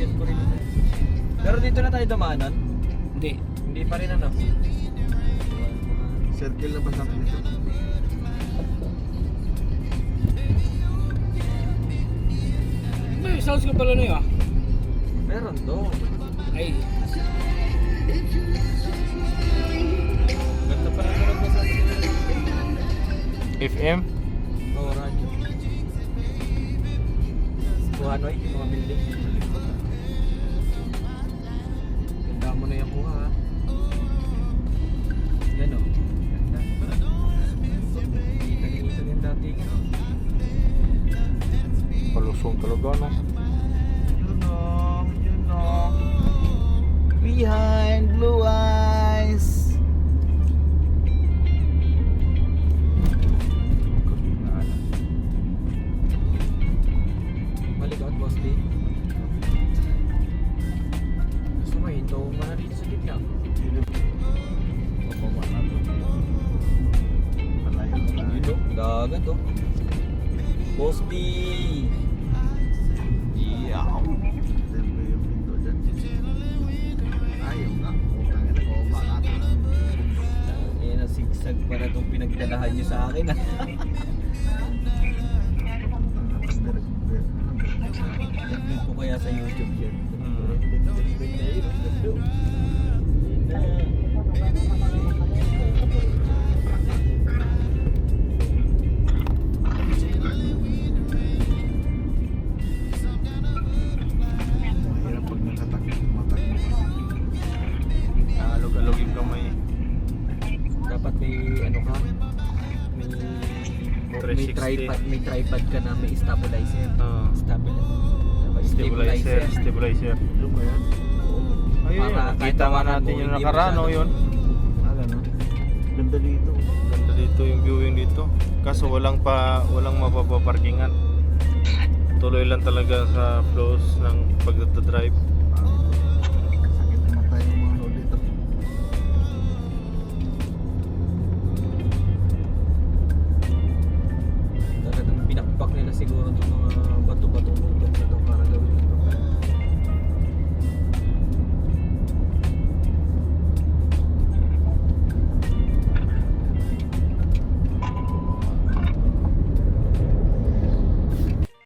Check ko rin. Pero dito na tayo damanan. Hindi. Hindi pa rin ano. Circle na ba sa akin ito? May sounds ko pala na yun ah. Meron doon. Ay. Ganda pa rin na sa FM? Oo, radyo. Hanoi, mga building. Ganda mo na yung kuha ha. Yan o. Ganda. Kita yung dating. Palusong talaga no? Yun o. Behind blue eyes. Maligot, boss D. Gusto mo, ito mo na rin sa gitna. Pababa na ito. Palayo na. Yun o, dagat o. Boss D. Iyaw. Siyempre yung pinto dyan. Ayaw nga. Utang ina ko. Bakit? Eh, nasigsag pa na itong pinagdalahan nyo sa akin ha. Nag-vlog ko kaya sa YouTube yan. Mahirap pag nakatakip yung mata mo. Alog-alog yung kamay. Dapat may ano ka, may tripod ka na, may stabilizer. Stabilizer. Stabilizer. Yung ba yan? Ayun, Para nakita nga natin yung nakaraan, no, yun. Gano'n? Ganda dito. Ganda dito yung viewing dito. Kaso walang mapapaparkingan. Tuloy lang talaga sa flows ng pagdadrive. Sakit naman tayo mga load dito. Talagang pinakpak nila siguro itong mga bato-bato